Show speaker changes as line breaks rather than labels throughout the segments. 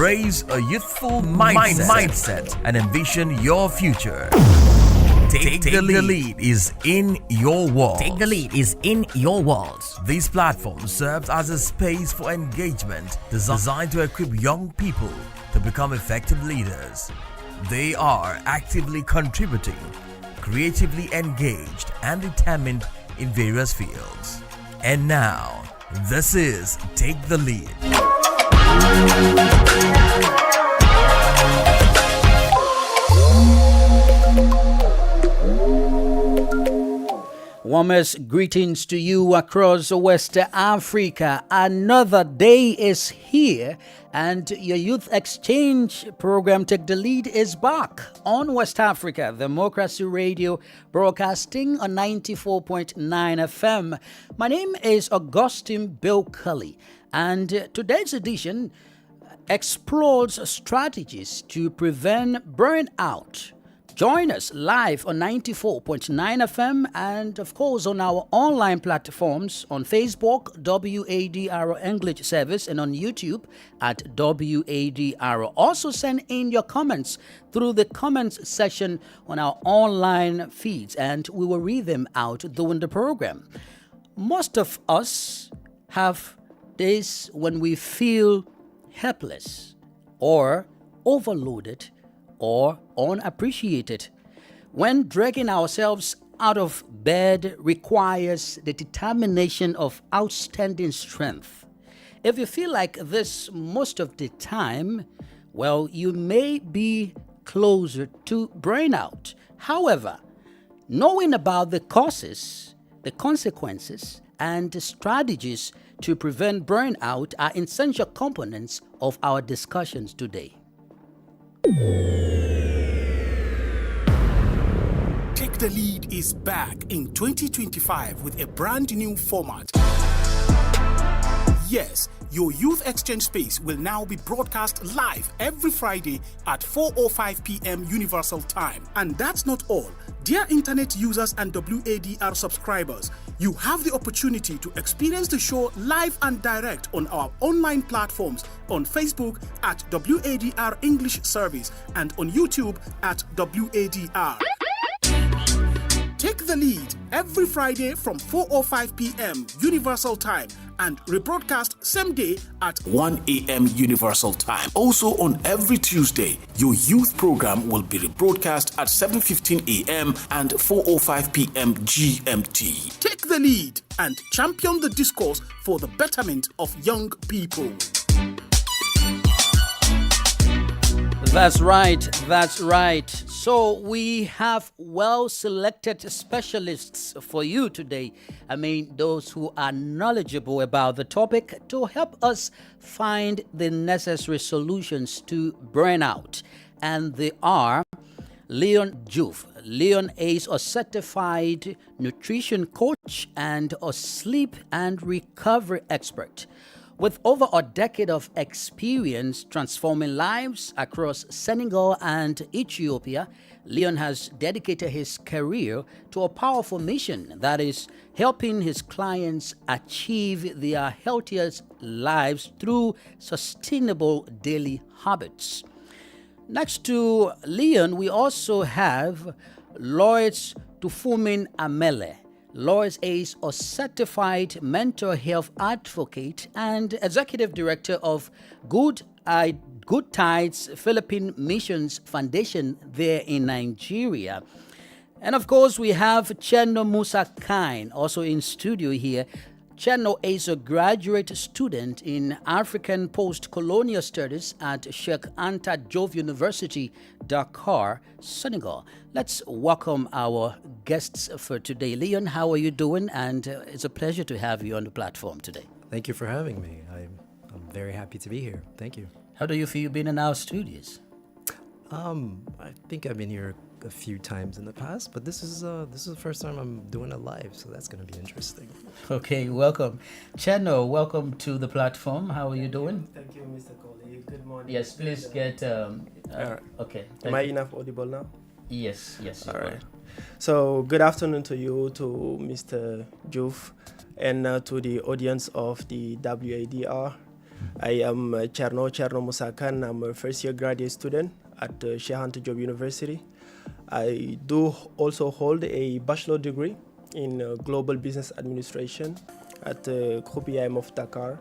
Embrace a youthful mindset and envision your future. Take the lead is in your walls.
Take the lead is in your walls.
This platform serves as a space for engagement designed to equip young people to become effective leaders. They are actively contributing, creatively engaged, and determined in various fields. And now, this is Take the Lead.
Warmest greetings to you across West Africa. Another day is here, and your youth exchange program, Take the Lead, is back on West Africa Democracy Radio, broadcasting on 94.9 FM. My name is Augustine Bill Cully, and today's edition explores strategies to prevent burnout. Join us live on 94.9 FM and, of course, on our online platforms on Facebook, WADR English Service, and on YouTube at WADR. Also send in your comments through the comments section on our online feeds, and we will read them out during the program. Most of us have days when we feel helpless or overloaded or unappreciated. When dragging ourselves out of bed requires the determination of outstanding strength. If you feel like this most of the time, well, you may be closer to burnout. However, knowing about the causes, the consequences, and the strategies to prevent burnout are essential components of our discussions today.
Take the Lead is back in 2025 with a brand new format. Yes, your youth exchange space will now be broadcast live every Friday at 4:05 p.m. Universal Time. And that's not all. Dear internet users and WADR subscribers, you have the opportunity to experience the show live and direct on our online platforms on Facebook at WADR English Service and on YouTube at WADR. Take the Lead every Friday from 4:05 p.m. Universal Time and rebroadcast same day at 1 a.m. Universal Time. Also on every Tuesday, your youth program will be rebroadcast at 7:15 a.m. and 4:05 p.m. GMT. Take the lead and champion the discourse for the betterment of young people.
That's right. So we have well-selected specialists for you today. I mean, those who are knowledgeable about the topic to help us find the necessary solutions to burnout. And they are Leon Juve. Leon is a certified nutrition coach and a sleep and recovery expert. With over a decade of experience transforming lives across Senegal and Ethiopia, Leon has dedicated his career to a powerful mission that is helping his clients achieve their healthiest lives through sustainable daily habits. Next to Leon, we also have Lois Tufumin Amele. Lois is a certified mental health advocate and executive director of Good Tides Philippine Missions Foundation there in Nigeria. And of course, we have Cheno Musa Kine, also in studio here. Cheno is a graduate student in African Post-Colonial Studies at Sheikh Anta Diop University, Dakar, Senegal. Let's welcome our guests for today. Leon, how are you doing? And it's a pleasure to have you on the platform today.
Thank you for having me. I'm very happy to be here. Thank you.
How do you feel being in our studios?
I think I've been here a few times in the past, but this is the first time I'm doing it live, so that's going to be interesting.
Okay, welcome. Cheno, welcome to the platform. How are you doing?
Thank you, Mr. Coley. Good morning.
Yes, please get... Okay.
Am I enough audible now?
Yes.
All right. So, good afternoon to you, to Mr. Juve, and to the audience of the WADR. I am Cherno Musakan. I'm a first year graduate student at Sheikh Anta Diop University. I do also hold a bachelor degree in global business administration at Groupe IAM of Dakar.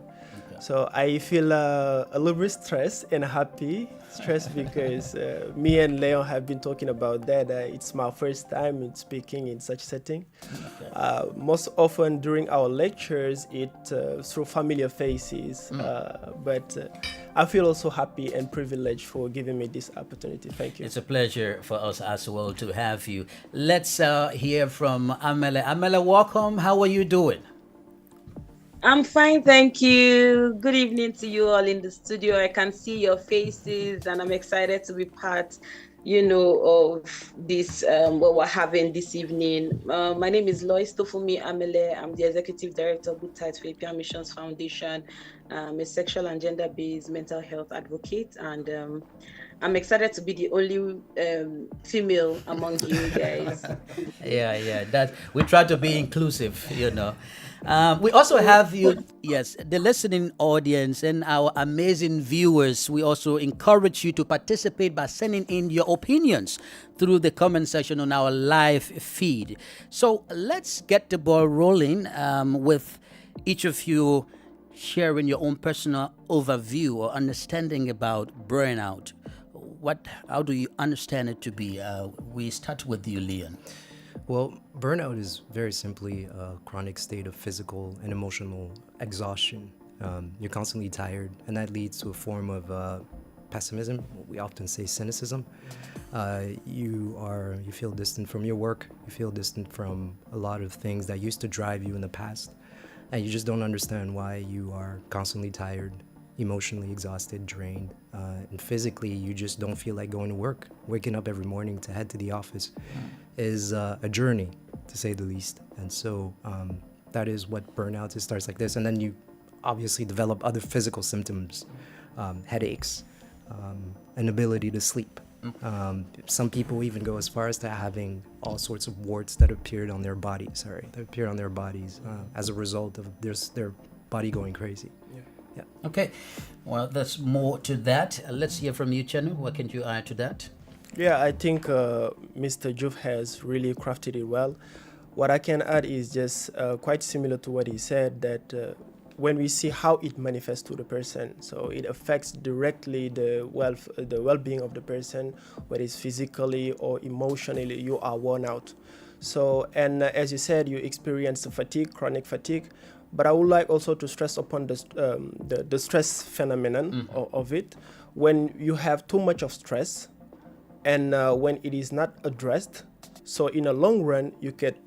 So I feel a little bit stressed and happy. Stressed because me and Leon have been talking about that. It's my first time in speaking in such setting. Most often during our lectures, it's through familiar faces. But I feel also happy and privileged for giving me this opportunity. Thank you.
It's a pleasure for us as well to have you. Let's hear from Amele. Amele, welcome. How are you doing?
I'm fine, thank you. Good evening to you all in the studio. I can see your faces and I'm excited to be part, of this, what we're having this evening. My name is Lois Tofumi Amele. I'm the Executive Director of Good Tides Philippine Missions Foundation. I'm a sexual and gender-based mental health advocate, and I'm excited to be the only female among you guys.
Yeah, that we try to be inclusive, We also have you, yes, the listening audience and our amazing viewers. We also encourage you to participate by sending in your opinions through the comment section on our live feed. So let's get the ball rolling with each of you sharing your own personal overview or understanding about burnout. How do you understand it to be? We start with you, Leon.
Well, burnout is very simply a chronic state of physical and emotional exhaustion. You're constantly tired, and that leads to a form of pessimism. We often say cynicism. You feel distant from your work. You feel distant from a lot of things that used to drive you in the past, and you just don't understand why you are constantly tired, emotionally exhausted, drained, and physically you just don't feel like going to work. Waking up every morning to head to the office is a journey, to say the least. And so that is what burnout is. Starts like this, and then you obviously develop other physical symptoms, headaches, inability to sleep. Some people even go as far as to having all sorts of warts that appeared on their bodies. As a result of their body going crazy. Yeah.
Okay, well, there's more to that. Let's hear from you, Chenu. What can you add to that?
Yeah, I think Mr. Juve has really crafted it well. What I can add is just quite similar to what he said, that when we see how it manifests to the person, so it affects directly the well-being of the person, whether it's physically or emotionally, you are worn out. So, and as you said, you experience the fatigue, chronic fatigue. But I would like also to stress upon the stress phenomenon of it. When you have too much of stress, and when it is not addressed, so in a long run, you get,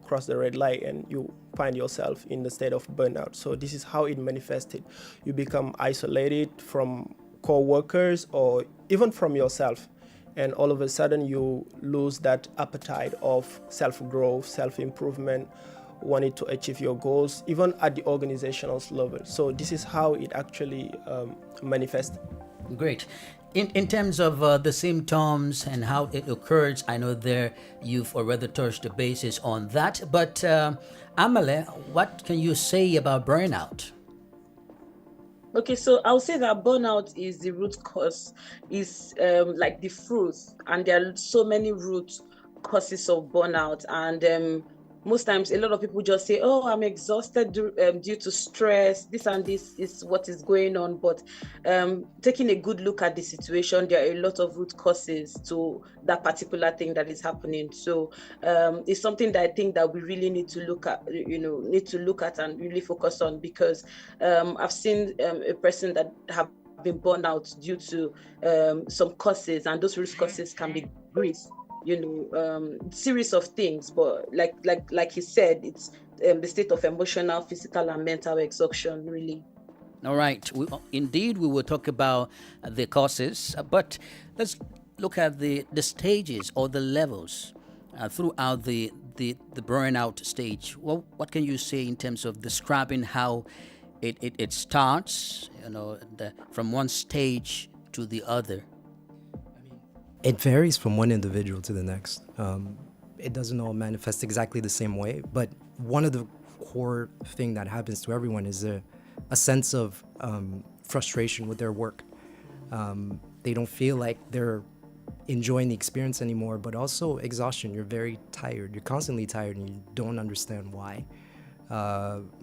cross the red light and you find yourself in the state of burnout. So this is how it manifested. You become isolated from co-workers or even from yourself. And all of a sudden, you lose that appetite of self-growth, self-improvement, wanting to achieve your goals, even at the organizational level. So this is how it actually manifests.
Great. In terms of the symptoms and how it occurs, I know there you've already touched the basis on that. But Amele, what can you say about burnout?
Okay, so I'll say that burnout is the root cause, is like the fruit, and there are so many root causes of burnout. And most times a lot of people just say, oh, I'm exhausted due to stress, this and this is what is going on. But taking a good look at the situation, there are a lot of root causes to that particular thing that is happening. So it's something that I think that we really need to look at, and really focus on, because I've seen a person that have been burned out due to some causes, and those root causes can be grief, series of things, but like he said, it's the state of emotional, physical, and mental exhaustion, really.
All right. Indeed, we will talk about the causes, but let's look at the stages or the levels throughout the burnout stage. Well, what can you say in terms of describing how it starts, from one stage to the other?
It varies from one individual to the next. It doesn't all manifest exactly the same way, but one of the core thing that happens to everyone is a sense of frustration with their work. They don't feel like they're enjoying the experience anymore, but also exhaustion. You're very tired. You're constantly tired and you don't understand why.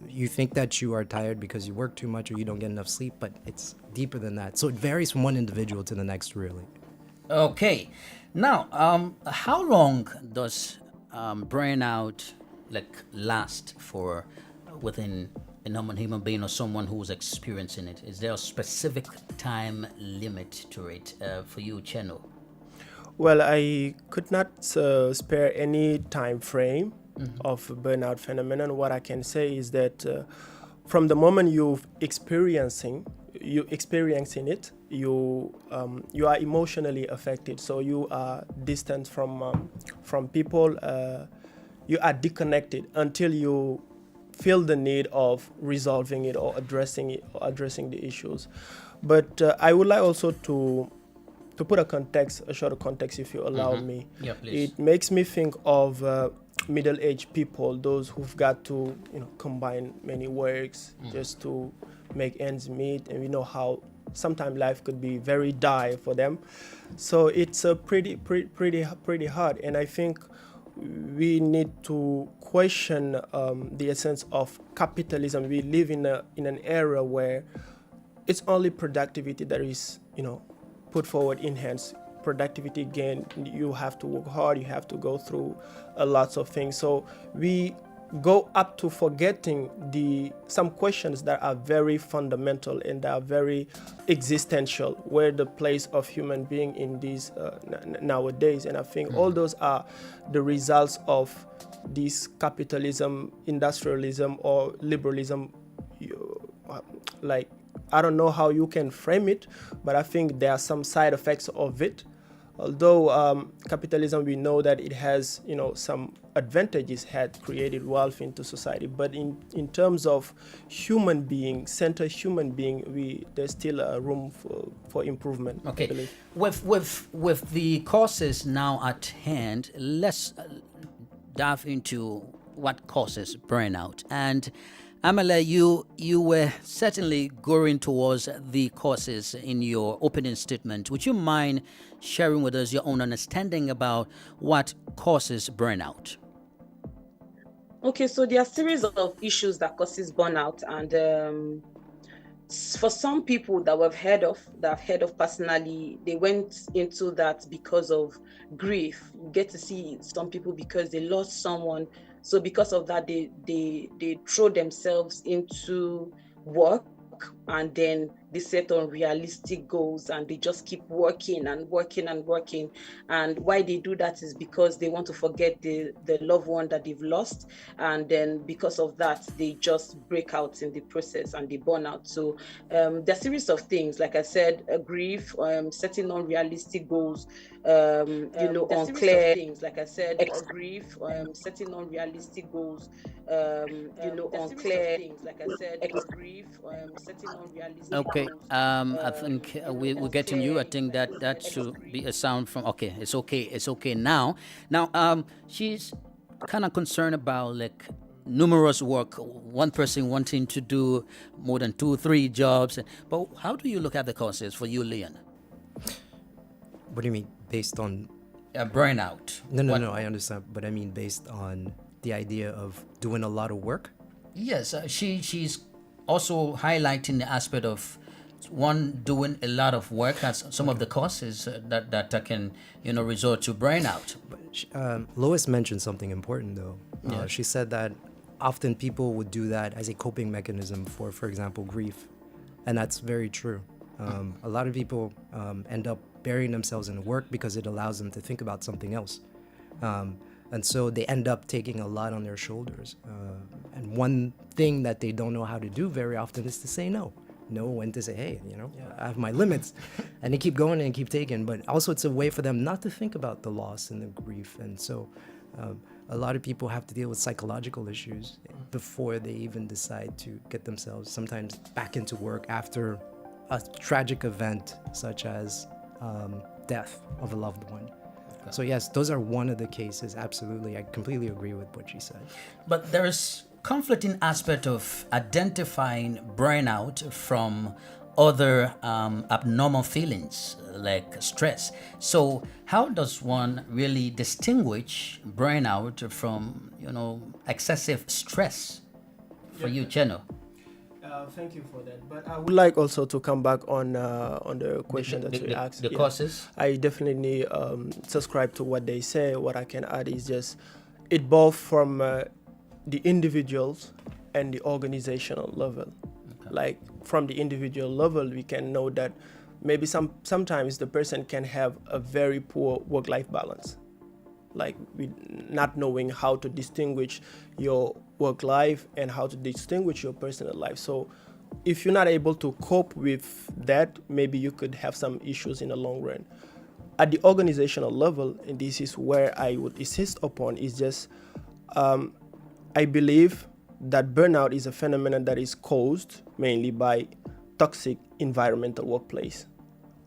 You think that you are tired because you work too much or you don't get enough sleep, but it's deeper than that. So it varies from one individual to the next, really.
Okay. Now, how long does burnout last for within a normal human being or someone who's experiencing it? Is there a specific time limit to it for you, Cheno?
Well, I could not spare any time frame of burnout phenomenon. What I can say is that from the moment you're experiencing it, you are emotionally affected. So you are distant from people. You are disconnected until you feel the need of resolving it or addressing the issues. But I would like also to put a shorter context, if you allow me.
Yeah, please.
It makes me think of middle-aged people, those who've got to combine many works just to make ends meet, and we know how sometimes life could be very dire for them. So it's pretty hard, and I think we need to question the essence of capitalism. We live in an era where it's only productivity that is put forward, enhance productivity gain. You have to work hard, you have to go through lots of things. So we go up to forgetting some questions that are very fundamental and that are very existential, where the place of human being in these nowadays. And I think all those are the results of this capitalism, industrialism, or liberalism. I don't know how you can frame it, but I think there are some side effects of it. Although capitalism, we know that it has, some advantages, had created wealth into society. But in terms of centered human being, there's still room for improvement.
Okay.
I believe.
With the causes now at hand, let's dive into what causes burnout. And Amala, you were certainly going towards the causes in your opening statement. Would you mind sharing with us your own understanding about what causes burnout?
Okay, so there are a series of issues that causes burnout, and for some people that I've heard of personally, they went into that because of grief. You get to see some people because they lost someone. So because of that, they throw themselves into work, and then they set unrealistic goals, and they just keep working. And why they do that is because they want to forget the loved one that they've lost, and then because of that, they just break out in the process and they burn out. So there are a series of things, like I said, grief, setting unrealistic goals, unclear things, like I said, grief, setting unrealistic goals, unclear things, like I said, grief, setting unrealistic goals.
Okay, I think we're getting you. I think that should be a sound from. Okay, it's okay now. Now, she's kind of concerned about numerous work. One person wanting to do more than 2-3 jobs. But how do you look at the causes for you, Leon?
What do you mean, based on
burnout?
No, I understand, but I mean based on the idea of doing a lot of work.
Yes, she's also highlighting the aspect of one doing a lot of work as some of the causes that can resort to burnout.
Lois mentioned something important though.
Yeah.
She said that often people would do that as a coping mechanism for example, grief, and that's very true. A lot of people end up burying themselves in work because it allows them to think about something else. And so they end up taking a lot on their shoulders. And one thing that they don't know how to do very often is to say no. Know when to say, hey, I have my limits. And they keep going and keep taking. But also it's a way for them not to think about the loss and the grief. And so a lot of people have to deal with psychological issues before they even decide to get themselves sometimes back into work after a tragic event such as death of a loved one. So yes, those are one of the cases. Absolutely, I completely agree with what she said.
But there is conflicting aspect of identifying burnout from other abnormal feelings like stress. So how does one really distinguish burnout from, excessive stress? For you, Cheno.
Thank you for that. But I would like also to come back on the question that you asked.
The causes?
I definitely subscribe to what they say. What I can add is just it both from the individuals and the organizational level. Okay. Like from the individual level, we can know that maybe sometimes the person can have a very poor work-life balance, like not knowing how to distinguish your work life and how to distinguish your personal life. So if you're not able to cope with that, maybe you could have some issues in the long run. At the organizational level, and this is where I would insist upon, is just I believe that burnout is a phenomenon that is caused mainly by toxic environmental workplace.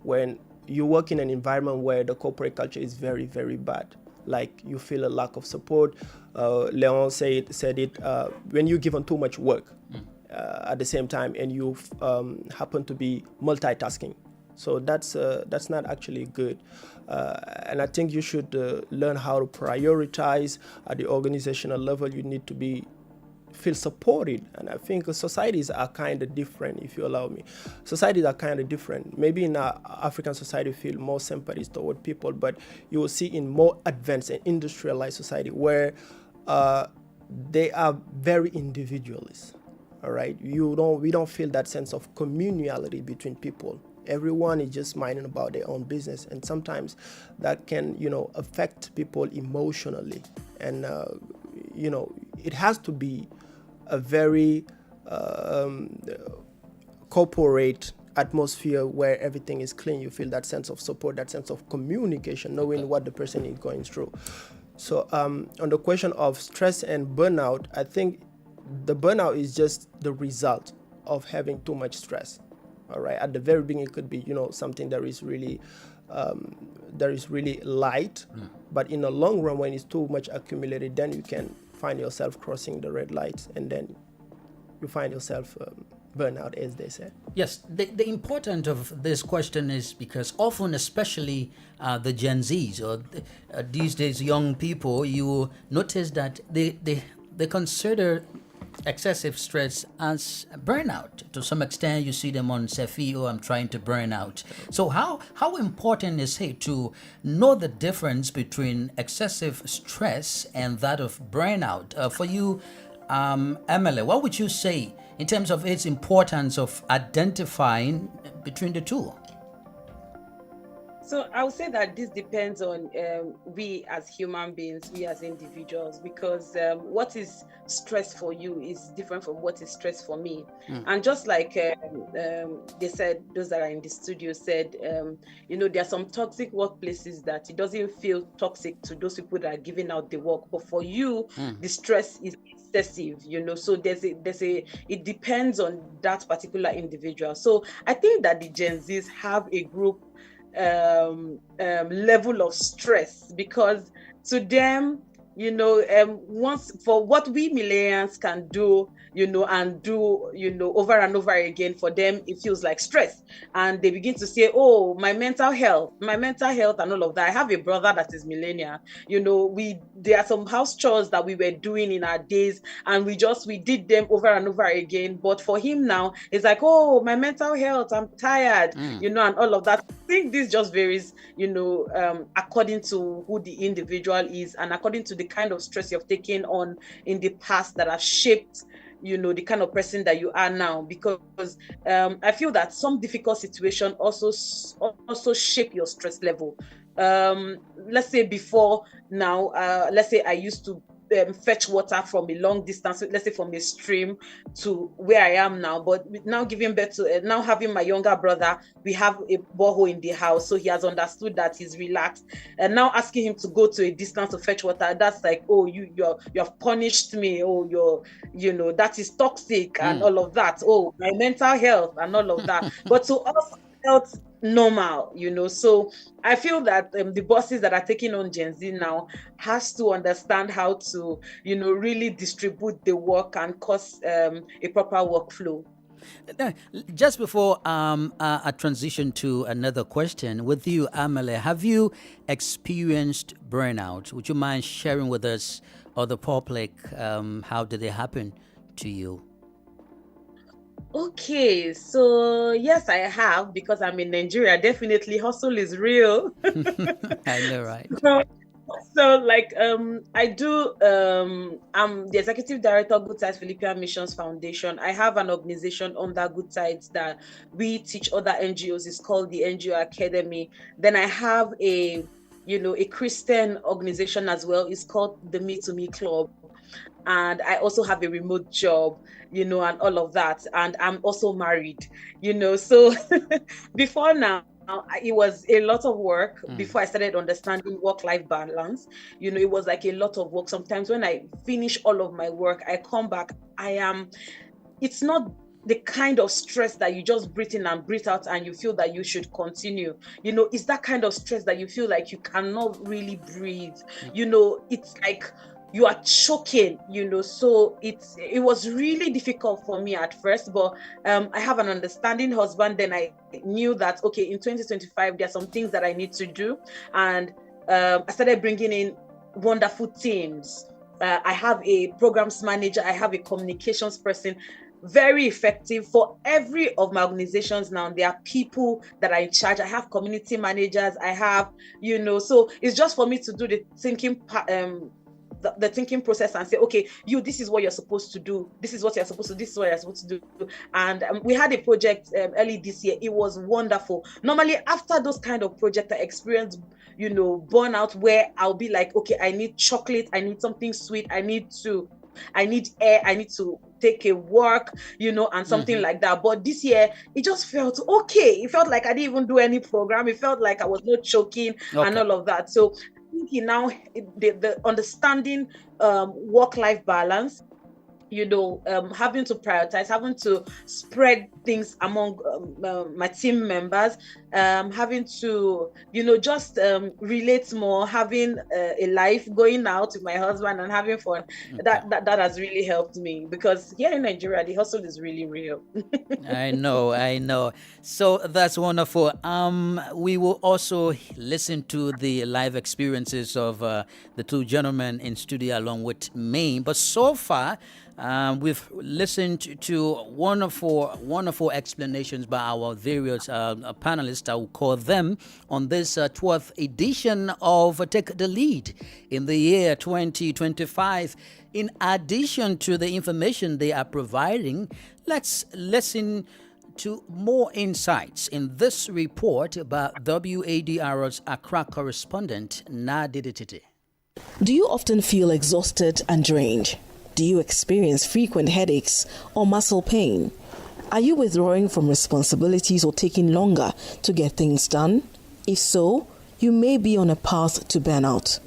When you work in an environment where the corporate culture is very, very bad, like you feel a lack of support. Leon said it when you're given too much work at the same time, and you happen to be multitasking. So that's not actually good. And I think you should learn how to prioritize at the organizational level. You need to feel supported. And I think societies are kind of different, if you allow me. Societies are kind of different. Maybe in our African society, feel more sympathy toward people, but you will see in more advanced and industrialized society where they are very individualist. All right, we don't feel that sense of communality between people. Everyone is just minding about their own business, and sometimes that can, affect people emotionally. And it has to be a very corporate atmosphere where everything is clean. You feel that sense of support, that sense of communication, knowing what the person is going through. So on the question of stress and burnout, I think the burnout is just the result of having too much stress. All right. At the very beginning, it could be, something that is really light, but in the long run, when it's too much accumulated, then you can find yourself crossing the red lights, and then you find yourself burnout, as they say.
Yes, the importance of this question is because often, especially the Gen Zs or these days young people, you notice that they consider excessive stress as burnout. To some extent, you see them on Sefi, I'm trying to burn out. So how important is it to know the difference between excessive stress and that of burnout? For you, Emily, what would you say in terms of its importance of identifying between the two?
So I would say that this depends on we as human beings, we as individuals, because what is stress for you is different from what is stress for me. And just like they said, those that are in the studio said, there are some toxic workplaces that it doesn't feel toxic to those people that are giving out the work, but for you, the stress is excessive, so it depends on that particular individual. So I think that the Gen Zs have a group level of stress, because to them, once for what we millennials can do, and do, over and over again, for them, it feels like stress. And they begin to say, oh, my mental health and all of that. I have a brother that is millennial, there are some house chores that we were doing in our days, and we did them over and over again. But for him now, it's like, oh, my mental health, I'm tired, and all of that. I think this just varies, according to who the individual is, and according to the kind of stress you've taken on in the past that have shaped the kind of person that you are now. Because I feel that some difficult situation also shape your stress level. Let's say before now, let's say I used to fetch water from a long distance, let's say from a stream to where I am now. But now giving birth to, now having my younger brother, we have a borehole in the house. So he has understood that, he's relaxed. And now asking him to go to a distance to fetch water, that's like, oh, you have punished me. Oh, that is toxic and all of that. Oh, my mental health and all of that. But to us, felt normal, so I feel that the bosses that are taking on Gen Z now has to understand how to really distribute the work and cause a proper workflow.
Just before I transition to another question, with you, Amale, have you experienced burnout? Would you mind sharing with us or the public how did it happen to you?
Okay, so yes, I have, because I'm in Nigeria. Definitely, hustle is real.
I know, right?
So like I do I'm the executive director of Good Tides Philippine Missions Foundation. I have an organization under Good Tides that we teach other NGOs. It's called the NGO Academy. Then I have a Christian organization as well. It's called the Me to Me Club. And I also have a remote job, and all of that. And I'm also married, so before now, it was a lot of work before I started understanding work-life balance. It was like a lot of work. Sometimes when I finish all of my work, I come back, it's not the kind of stress that you just breathe in and breathe out and you feel that you should continue. It's that kind of stress that you feel like you cannot really breathe. It's like you are choking, so it was really difficult for me at first, but I have an understanding husband. Then I knew that, okay, in 2025, there are some things that I need to do. And I started bringing in wonderful teams. I have a programs manager, I have a communications person, very effective for every of my organizations. Now there are people that are in charge. I have community managers, I have, so it's just for me to do the thinking the thinking process and say, okay, this is what you're supposed to do. This is what you're supposed to do. This is what you're supposed to do. And we had a project early this year. It was wonderful. Normally, after those kind of projects, I experience, burnout, where I'll be like, okay, I need chocolate. I need something sweet. I need air. I need to take a walk, and something like that. But this year, it just felt okay. It felt like I didn't even do any program. It felt like I was not choking and all of that. So now the understanding work-life balance, having to prioritize, having to spread things among my team members, having to, just relate more, having a life, going out with my husband and having fun. Okay. That has really helped me, because here in Nigeria, the hustle is really real.
I know. So that's wonderful. We will also listen to the live experiences of the two gentlemen in studio along with me. But so far, we've listened to wonderful explanations by our various panelists, I will call them, on this 12th edition of Take the Lead in the year 2025. In addition to the information they are providing, let's listen to more insights in this report by WADR's Accra correspondent, Nadidititi.
Do you often feel exhausted and drained? Do you experience frequent headaches or muscle pain? Are you withdrawing from responsibilities or taking longer to get things done? If so, you may be on a path to burnout.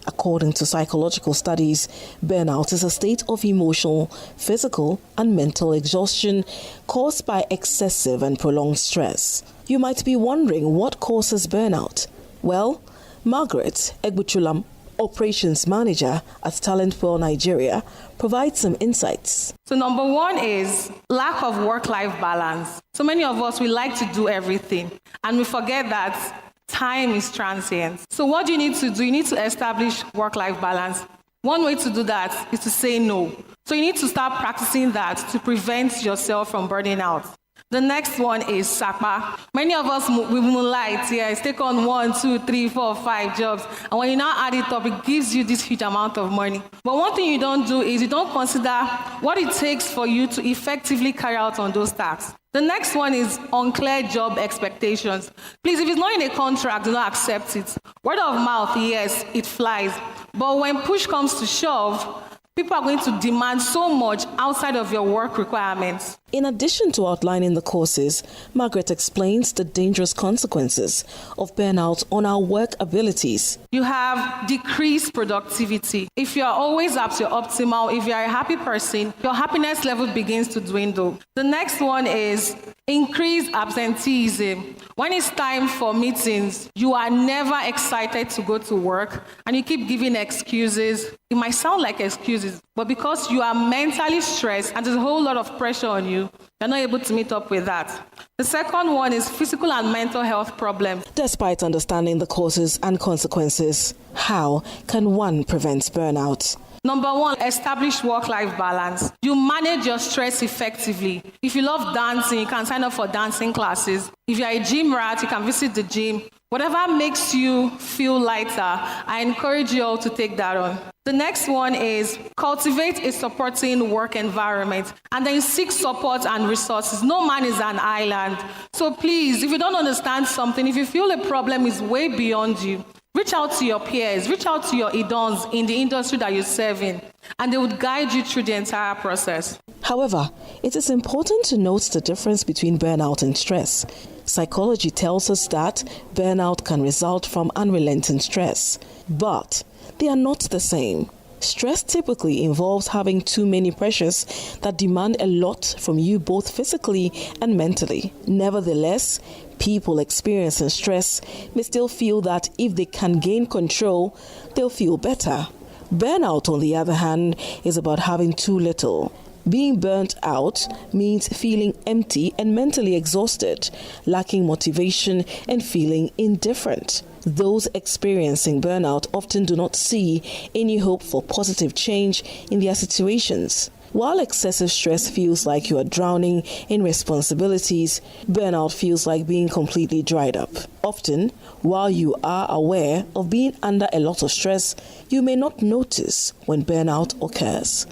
According to psychological studies, burnout is a state of emotional, physical, and mental exhaustion caused by excessive and prolonged stress. You might be wondering what causes burnout. Well, Margaret Egbuchulam, Operations Manager at Talent Well Nigeria, provides some insights.
So number one is lack of work-life balance. So many of us, we like to do everything, and we forget that time is transient. So what do you need to do? You need to establish work-life balance. One way to do that is to say no. So you need to start practicing that to prevent yourself from burning out. The next one is SAPA. Many of us, we moonlight, yes, take on 1, 2, 3, 4, 5 jobs. And when you now add it up, it gives you this huge amount of money. But one thing you don't do is you don't consider what it takes for you to effectively carry out on those tasks. The next one is unclear job expectations. Please, if it's not in a contract, do not accept it. Word of mouth, yes, it flies. But when push comes to shove, people are going to demand so much outside of your work requirements.
In addition to outlining the causes, Margaret explains the dangerous consequences of burnout on our work abilities.
You have decreased productivity. If you're always at your optimal, if you're a happy person, your happiness level begins to dwindle. The next one is increased absenteeism. When it's time for meetings, you are never excited to go to work and you keep giving excuses. It might sound like excuses, but because you are mentally stressed and there's a whole lot of pressure on you, you're not able to meet up with that. The second one is physical and mental health problems.
Despite understanding the causes and consequences, how can one prevent burnout?
Number one, establish work-life balance. You manage your stress effectively. If you love dancing, you can sign up for dancing classes. If you're a gym rat, you can visit the gym. Whatever makes you feel lighter, I encourage you all to take that on. The next one is cultivate a supporting work environment, and then seek support and resources. No man is an island. So please, if you don't understand something, if you feel a problem is way beyond you, reach out to your peers, reach out to your idons in the industry that you're serving, and they would guide you through the entire process.
However, it is important to note the difference between burnout and stress. Psychology tells us that burnout can result from unrelenting stress, but they are not the same. Stress typically involves having too many pressures that demand a lot from you both physically and mentally. Nevertheless, people experiencing stress may still feel that if they can gain control, they'll feel better. Burnout, on the other hand, is about having too little. Being burnt out means feeling empty and mentally exhausted, lacking motivation and feeling indifferent. Those experiencing burnout often do not see any hope for positive change in their situations. While excessive stress feels like you are drowning in responsibilities, burnout feels like being completely dried up. Often, while you are aware of being under a lot of stress, you may not notice when burnout occurs.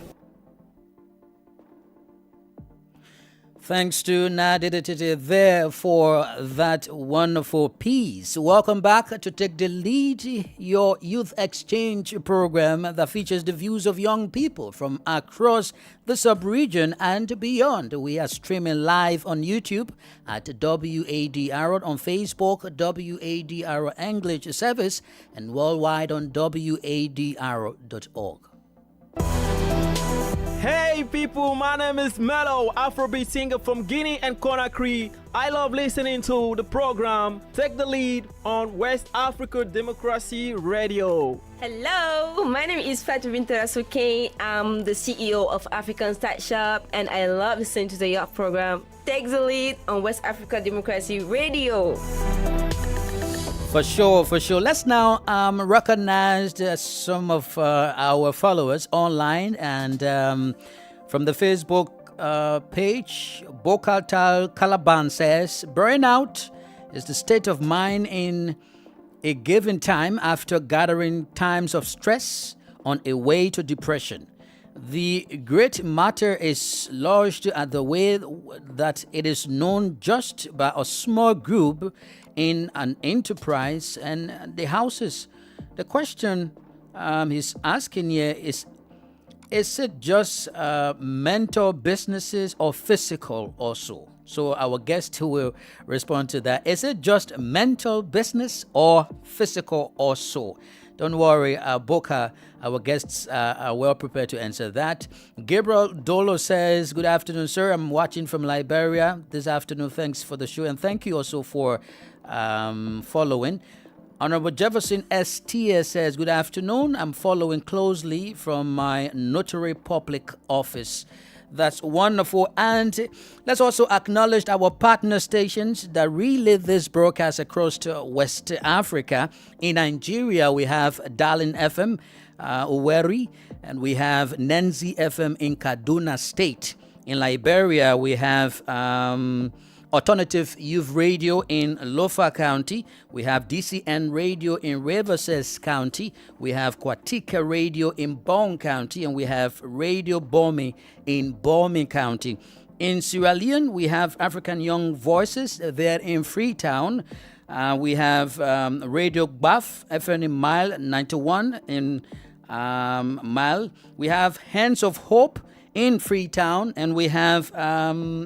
Thanks to Nadidititi there for that wonderful piece. Welcome back to Take the Lead, your youth exchange program that features the views of young people from across the sub-region and beyond. We are streaming live on YouTube at WADR, on Facebook, WADR English Service, and worldwide on WADR.org.
Hey people, my name is Mello, Afrobeat singer from Guinea and Conakry. I love listening to the program Take the Lead on West Africa Democracy Radio.
Hello, my name is Fatou Bintou Rassoukane. I'm the CEO of African Start Shop, and I love listening to the youth program Take the Lead on West Africa Democracy Radio.
For sure. Let's now recognize some of our followers online, and from the Facebook page, Bokaltal Calaban says, burnout is the state of mind in a given time after gathering times of stress on a way to depression. The great matter is lodged at the way that it is known just by a small group in an enterprise and the houses. The question he's asking here is it just mental businesses or physical also? So our guest who will respond to that, is it just mental business or physical also? Don't worry, Boka, our guests are well prepared to answer that. Gabriel Dolo says, good afternoon, sir. I'm watching from Liberia this afternoon. Thanks for the show, and thank you also for following. Honorable Jefferson S.T.S. says, good afternoon. I'm following closely from my notary public office. That's wonderful. And let's also acknowledge our partner stations that relay this broadcast across to West Africa. In Nigeria, we have Darling FM, Owerri, and we have Nenzi FM in Kaduna State. In Liberia, we have Alternative Youth Radio in Lofa County. We have DCN Radio in Riverside County. We have Kwatika Radio in Bone County. And we have Radio Bomi in Bomi County. In Sierra Leone, we have African Young Voices there in Freetown. We have Radio Gbaf, FM in Mile 91 in Mile. We have Hands of Hope in Freetown, and we have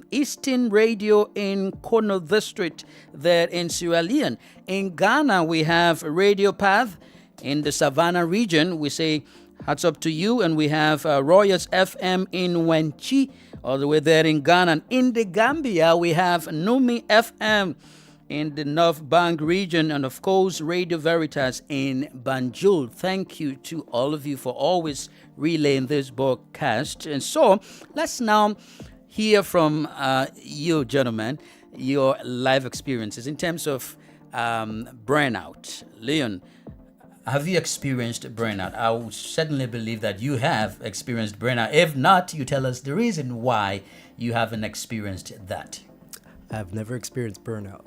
Eastern Radio in Kono District there in Sierra Leone. In Ghana, we have Radio Path in the Savannah region. We say hats up to you, and we have Royals FM in Wenchi, all the way there in Ghana. And in the Gambia, we have Numi FM in the North Bank region, and of course Radio Veritas in Banjul. Thank you to all of you for always relaying this broadcast. And so let's now hear from you, gentlemen, your life experiences in terms of burnout. Leon, have you experienced burnout? I would certainly believe that you have experienced burnout. If not, you tell us the reason why you haven't experienced that.
I've never experienced burnout.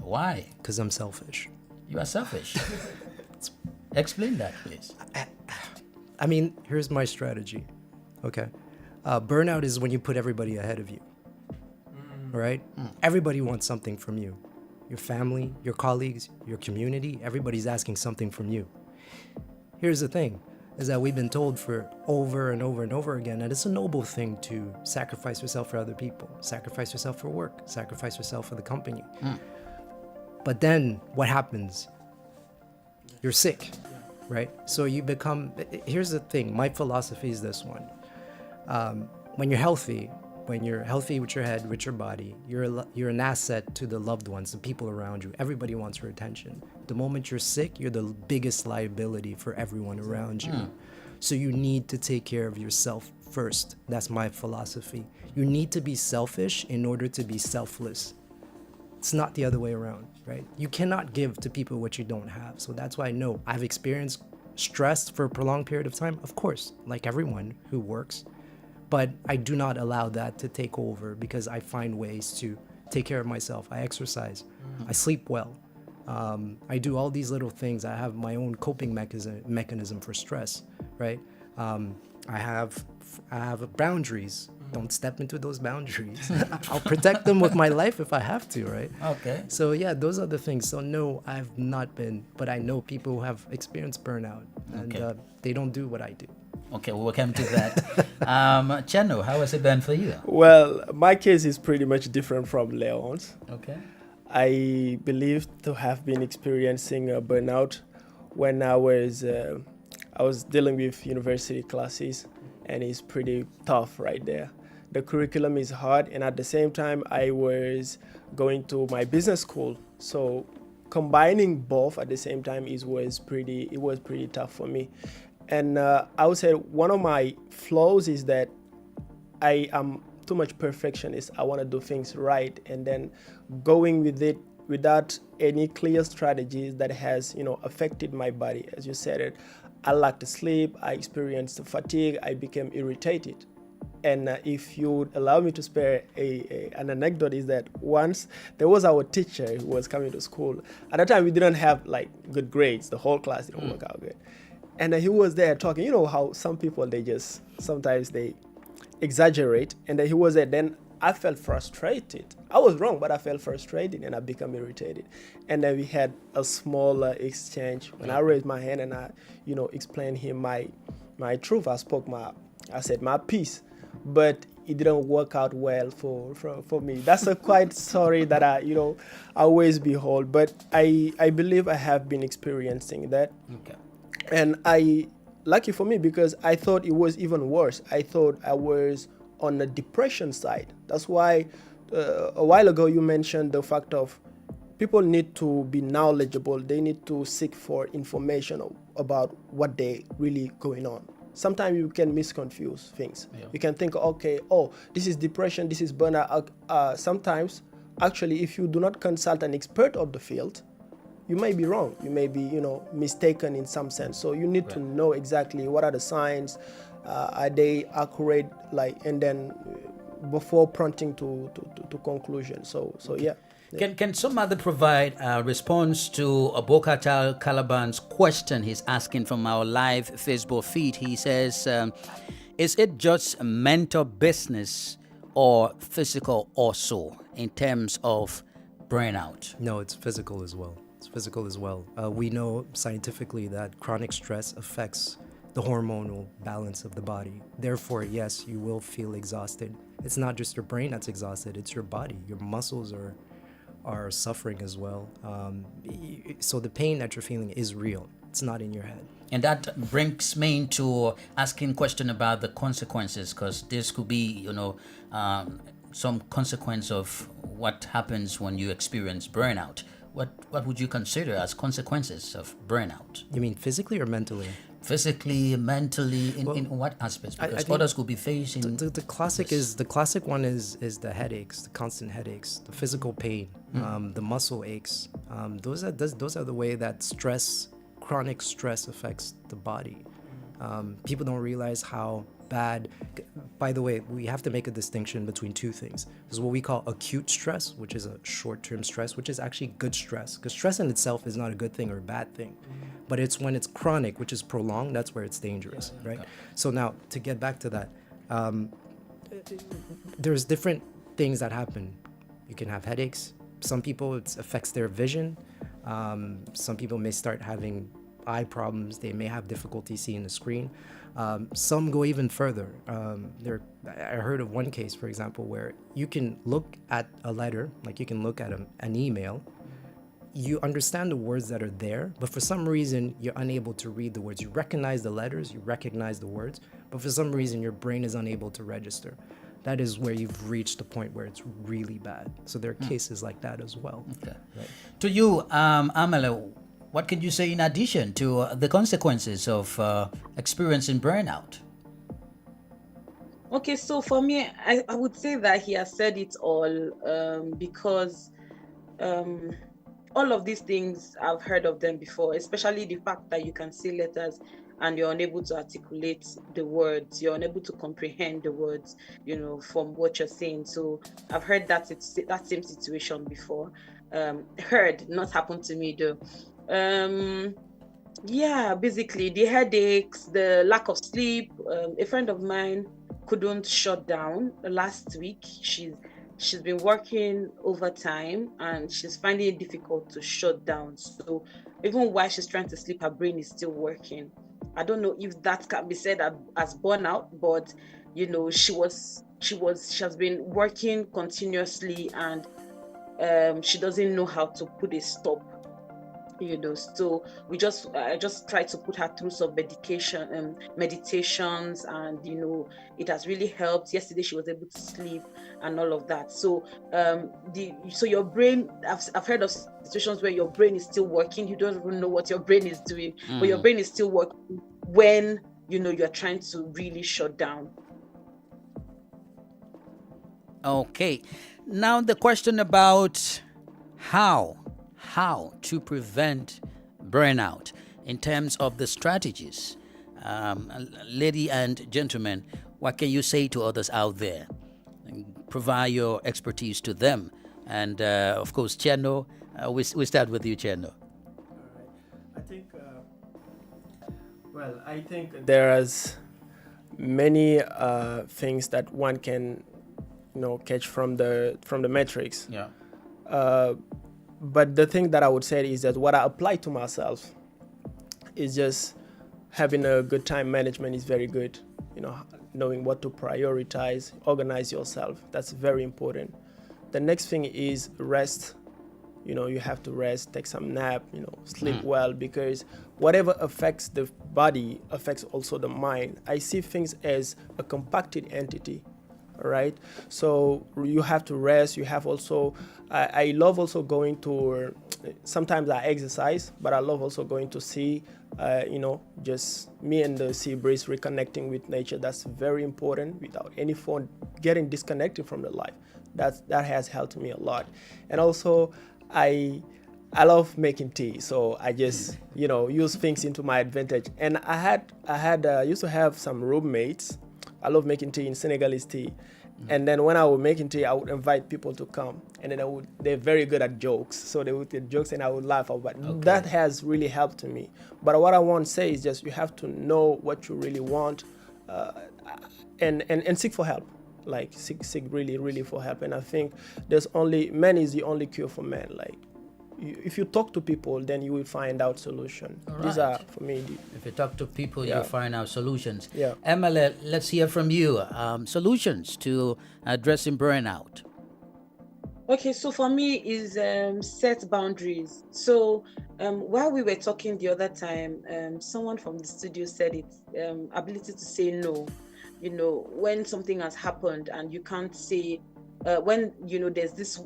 Why?
Because I'm selfish.
You are selfish. Explain that, please.
I mean, here's my strategy. Okay. Burnout is when you put everybody ahead of you. Right? Everybody wants something from you. Your family, your colleagues, your community, everybody's asking something from you. Here's the thing, is that we've been told for over and over and over again that it's a noble thing to sacrifice yourself for other people, sacrifice yourself for work, sacrifice yourself for the company. But then what happens? You're sick, right? So you become, here's the thing, my philosophy is this one. When you're healthy with your head, with your body, you're an asset to the loved ones, the people around you. Everybody wants your attention. The moment you're sick, you're the biggest liability for everyone around you. So you need to take care of yourself first. That's my philosophy. You need to be selfish in order to be selfless. It's not the other way around, right? You cannot give to people what you don't have. So that's why I know I've experienced stress for a prolonged period of time, of course, like everyone who works. But I do not allow that to take over because I find ways to take care of myself. I exercise. I sleep well. I do all these little things. I have my own coping mechanism for stress, right? I have boundaries. Don't step into those boundaries. I'll protect them with my life if I have to, right?
Okay.
So yeah, those are the things. So no, I've not been, but I know people who have experienced burnout, and they don't do what I do.
Okay, we'll come to that. Chano, how has it been for you?
Well, my case is pretty much different from Leon's.
Okay.
I believe to have been experiencing a burnout when I was dealing with university classes, and it's pretty tough right there. The curriculum is hard, and at the same time, I was going to my business school. So combining both at the same time was pretty tough for me. And I would say one of my flaws is that I am too much perfectionist. I want to do things right, and then going with it without any clear strategies that has, affected my body. As you said it, I lacked sleep, I experienced fatigue, I became irritated. And if you would allow me to spare an anecdote, is that once there was our teacher who was coming to school. At that time, we didn't have good grades. The whole class didn't work out good. And he was there talking, how some people, sometimes they exaggerate. And he was there. Then I felt frustrated. I was wrong, but I felt frustrated and I became irritated. And then we had a small exchange when I raised my hand and I, explained him my truth. I said my piece, but it didn't work out well for me. That's a quite sorry that I always behold. But I believe I have been experiencing that. Okay. And lucky for me, because I thought it was even worse. I thought I was on the depression side. That's why a while ago you mentioned the fact of people need to be knowledgeable. They need to seek for information about what they really going on. Sometimes you can misconfuse things. Yeah. You can think, okay, this is depression, this is burnout. Sometimes, actually, if you do not consult an expert of the field, you may be wrong. You may be, mistaken in some sense. So you need to know exactly what are the signs, are they accurate, and then before prompting to conclusion. So yeah.
Can somebody provide a response to Abokatal Calaban's question he's asking from our live Facebook feed? He says, is it just mental business or physical also in terms of burnout?
No, it's physical as well. We know scientifically that chronic stress affects the hormonal balance of the body. Therefore, yes, you will feel exhausted. It's not just your brain that's exhausted, it's your body. Your muscles are suffering as well. So the pain that you're feeling is real. It's not in your head.
And that brings me into asking question about the consequences, because this could be, some consequence of what happens when you experience burnout. What would you consider as consequences of burnout?
You mean physically or mentally?
physically, mentally, in what aspects?
I
Because
think
others could be facing.
the classic one is the headaches, the constant headaches, the physical pain, the muscle aches. Those are the way that chronic stress affects the body. People don't realize how bad. By the way, we have to make a distinction between two things. There's what we call acute stress, which is a short-term stress, which is actually good stress, because stress in itself is not a good thing or a bad thing. But it's when it's chronic, which is prolonged, that's where it's dangerous, right? Okay. So now, to get back to that, there's different things that happen. You can have headaches. Some people, it affects their vision. Some people may start having eye problems. They may have difficulty seeing the screen. Some go even further. I heard of one case, for example, where you can look at a letter, like you can look at an email. You understand the words that are there, but for some reason, you're unable to read the words. You recognize the letters, you recognize the words, but for some reason, your brain is unable to register. That is where you've reached the point where it's really bad. So there are cases like that as well.
Okay.
Right.
To you, Amele, what can you say in addition to the consequences of experiencing burnout?
Okay, so for me, I would say that he has said it all, because all of these things, I've heard of them before, especially the fact that you can see letters and you're unable to articulate the words, you're unable to comprehend the words, from what you're saying. So I've heard that same situation before. Heard, not happened to me though. Basically the headaches, the lack of sleep. A friend of mine couldn't shut down last week. She's been working overtime and she's finding it difficult to shut down. So even while she's trying to sleep, her brain is still working. I don't know if that can be said as burnout, but she has been working continuously and she doesn't know how to put a stop. So I just try to put her through some meditations, and it has really helped. Yesterday she was able to sleep and all of that. So your brain, I've heard of situations where your brain is still working. You don't even know what your brain is doing, but your brain is still working when you're trying to really shut down.
Okay, now the question about how to prevent burnout in terms of the strategies. Lady and gentlemen, what can you say to others out there? Provide your expertise to them. And of course, Cheno, we start with you, Cheno.
I think there's many things that one can catch from the metrics.
Yeah.
But the thing that I would say is that what I apply to myself is just having a good time management is very good. Knowing what to prioritize, organize yourself. That's very important. The next thing is rest. You have to rest, take some nap, sleep well, because whatever affects the body affects also the mind. I see things as a compacted entity. Right, so you have to rest. You have also, I love also going to, sometimes I exercise, but I love also going to sea, just me and the sea breeze, reconnecting with nature. That's very important, without any phone, getting disconnected from the life. That has helped me a lot. And also, I love making tea, so I just use things into my advantage. And I used to have some roommates. I love making tea in Senegalese tea. And then when I was making tea, I would invite people to come. And then they're very good at jokes. So they would get jokes and I would laugh. But that has really helped me. But what I want to say is just you have to know what you really want and seek for help. Like seek really, really for help. And I think man is the only cure for man. Like, if you talk to people, then you will find out solution.
Right.
These are, for me,
if you talk to people, you'll find out solutions.
Yeah.
Emily, let's hear from you. Solutions to addressing burnout.
Okay, so for me is set boundaries. So while we were talking the other time, someone from the studio said it, ability to say no. When something has happened and you can't say, when there's this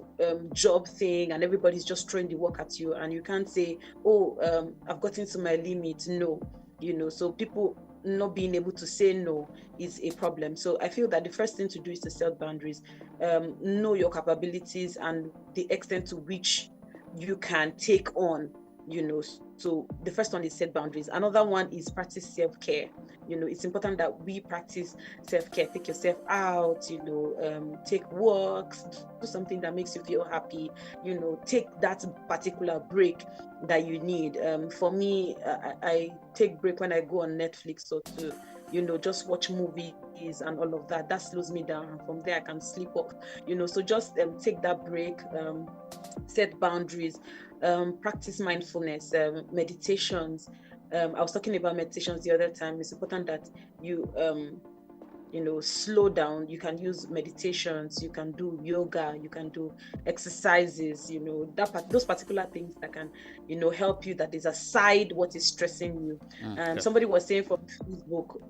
job thing and everybody's just throwing the work at you and you can't say, I've gotten to my limit. No, So people not being able to say no is a problem. So I feel that the first thing to do is to set boundaries, know your capabilities and the extent to which you can take on, so the first one is set boundaries. Another one is practice self-care. It's important that we practice self-care. Take yourself out, take walks, do something that makes you feel happy, take that particular break that you need. For me, I take break when I go on Netflix or to, just watch movies and all of that. That slows me down. And from there, I can sleep off, so just take that break, set boundaries, practice mindfulness, meditations. I was talking about meditations the other time. It's important that you slow down. You can use meditations, you can do yoga, you can do exercises, those particular things that can, help you, that is aside what is stressing you. And somebody was saying from Facebook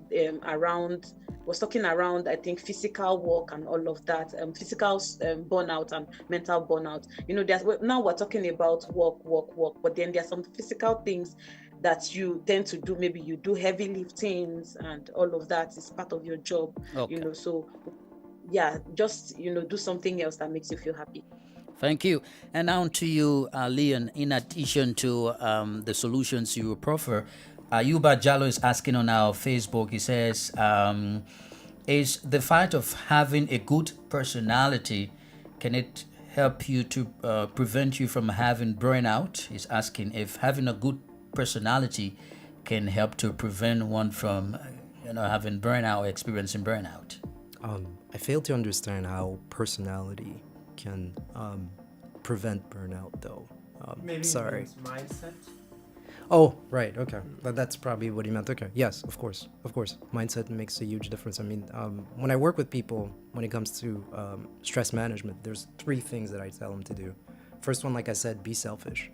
was talking around, I think, physical work and all of that, physical burnout and mental burnout. Now we're talking about work, but then there are some physical things that you tend to do. Maybe you do heavy liftings and all of that is part of your job. So yeah, just do something else that makes you feel happy.
Thank you. And now to you, Leon. In addition to the solutions you proffer, Yuba Jallo is asking on our Facebook. He says, is the fact of having a good personality, can it help you to prevent you from having burnout? He's asking if having a good personality can help to prevent one from having burnout or experiencing burnout.
I fail to understand how personality can prevent burnout, though.
Maybe
sorry.
it's mindset.
Oh, right. Okay. That's probably what he meant. Okay. Yes, of course. Mindset makes a huge difference. I mean, when I work with people, when it comes to stress management, there's 3 things that I tell them to do. First one, like I said, be selfish.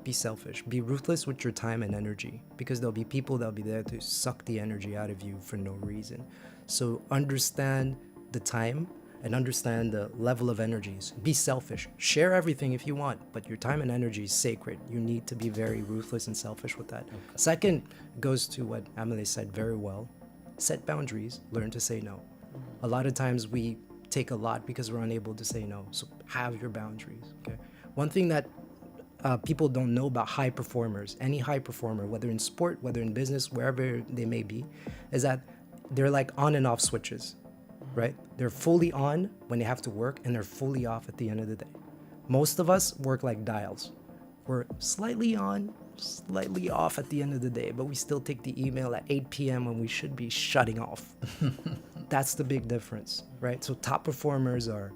Be selfish. Be ruthless with your time and energy, because there'll be people that'll be there to suck the energy out of you for no reason. So understand the time and understand the level of energies. Be selfish. Share everything if you want, but your time and energy is sacred. You need to be very ruthless and selfish with that. Okay. Second goes to what Amelie said very well. Set boundaries. Learn to say no. A lot of times we take a lot because we're unable to say no. So have your boundaries. Okay. One thing that people don't know about high performers, any high performer, whether in sport, whether in business, wherever they may be, is that they're like on and off switches, right? They're fully on when they have to work and they're fully off at the end of the day. Most of us work like dials. We're slightly on, slightly off at the end of the day, but we still take the email at 8 p.m. when we should be shutting off. That's the big difference, right? So top performers are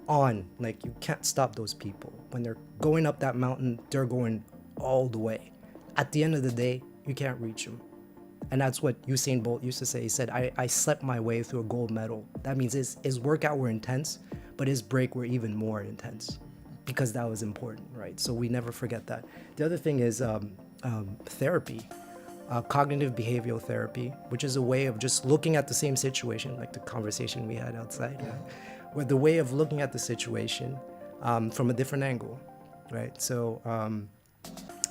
on, like you can't stop those people. When they're going up that mountain, they're going all the way. At the end of the day, you can't reach them. And that's what Usain Bolt used to say. He said, I slept my way through a gold medal. That means his workout were intense, but his break were even more intense because that was important, right? So we never forget that. The other thing is therapy, cognitive behavioral therapy, which is a way of just looking at the same situation, like the conversation we had outside, with the way of looking at the situation from a different angle, right? So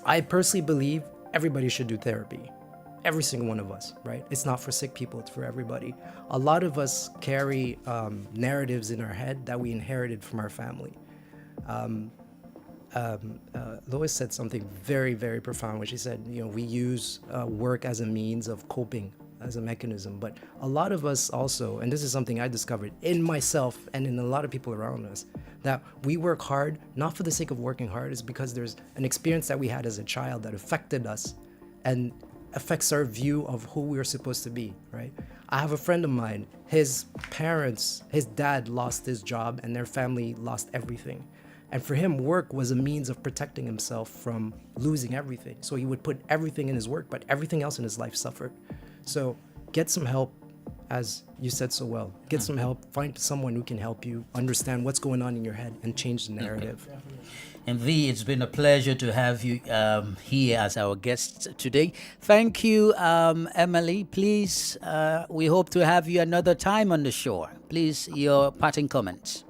I personally believe everybody should do therapy. Every single one of us, right? It's not for sick people, it's for everybody. A lot of us carry narratives in our head that we inherited from our family. Lois said something very, very profound, which she said, we use work as a means of coping, as a mechanism. But a lot of us also, and this is something I discovered in myself and in a lot of people around us, that we work hard, not for the sake of working hard, it's because there's an experience that we had as a child that affected us and affects our view of who we are supposed to be, right? I have a friend of mine, his dad lost his job and their family lost everything. And for him, work was a means of protecting himself from losing everything. So he would put everything in his work, but everything else in his life suffered. So get some help, as you said so well. Get some help, find someone who can help you understand what's going on in your head and change the narrative.
And V, it's been a pleasure to have you here as our guest today. Thank you, Emily. Please, we hope to have you another time on the show. Please, your parting comments.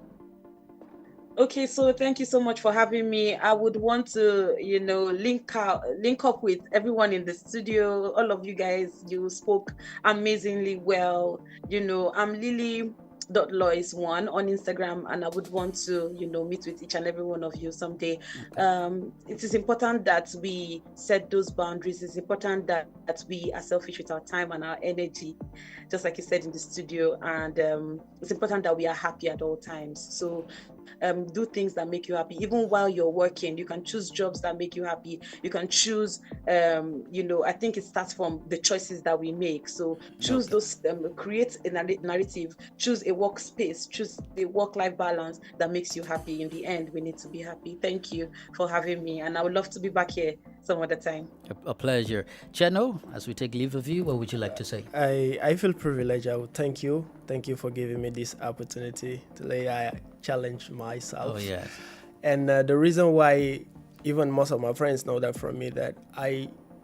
Okay, so thank you so much for having me. I would want to, link up with everyone in the studio. All of you guys, you spoke amazingly well. I'm Lily.Lois1 on Instagram, and I would want to, meet with each and every one of you someday. It is important that we set those boundaries. It's important that we are selfish with our time and our energy, just like you said in the studio. And it's important that we are happy at all times. So do things that make you happy. Even while you're working, you can choose jobs that make you happy. You can choose, I think it starts from the choices that we make. So choose those, create a narrative, choose a workspace, choose a work-life balance that makes you happy. In the end, we need to be happy. Thank you for having me. And I would love to be back here some other time.
A pleasure. Cheno, as we take leave of you, what would you like to say?
I feel privileged. I would thank you. Thank you for giving me this opportunity to challenge myself.
Oh, yes.
And the reason why even most of my friends know that from me, that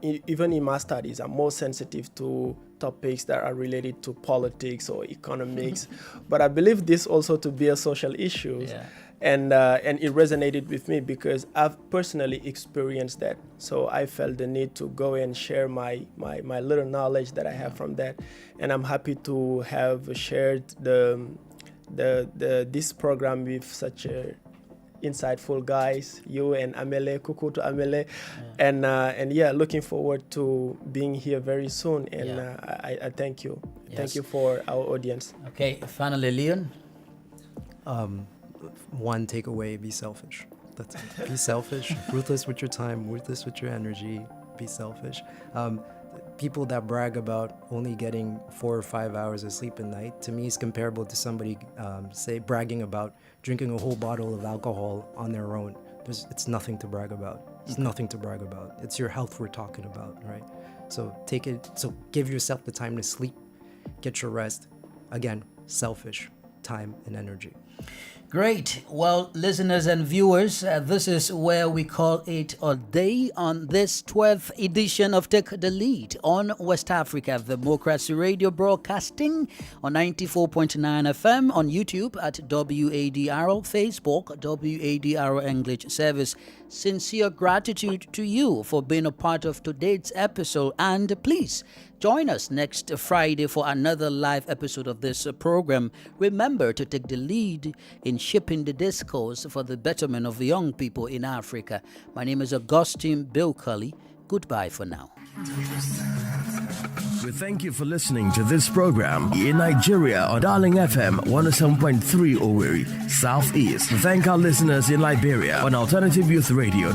even in my studies, I'm more sensitive to topics that are related to politics or economics. But I believe this also to be a social issue.
Yeah.
And it resonated with me because I've personally experienced that. So I felt the need to go and share my little knowledge that I have from that. And I'm happy to have shared this program with such insightful guys, you and Amele, Kuku to Amele. Yeah. And looking forward to being here very soon. And I thank you.
Yes.
Thank you for our audience.
Okay, finally, Leon.
One takeaway: be selfish. That's it. Be selfish. Ruthless with your time. Ruthless with your energy. Be selfish. People that brag about only getting 4 or 5 hours of sleep a night, to me, is comparable to somebody bragging about drinking a whole bottle of alcohol on their own. It's nothing to brag about. It's nothing to brag about. It's your health we're talking about, right? So give yourself the time to sleep, get your rest. Again, selfish, time and energy.
Great. Well, listeners and viewers, this is where we call it a day on this 12th edition of Take the Lead on West Africa Democracy Radio, broadcasting on 94.9 FM on YouTube at WADR, Facebook, WADR English Service. Sincere gratitude to you for being a part of today's episode, and please join us next Friday for another live episode of this program. Remember to take the lead in shaping the discourse for the betterment of young people in Africa. My name is Augustine Bilcully. Goodbye for now.
We thank you for listening to this program in Nigeria on Darling FM 107.3 Owerri, Southeast. We thank our listeners in Liberia on Alternative Youth Radio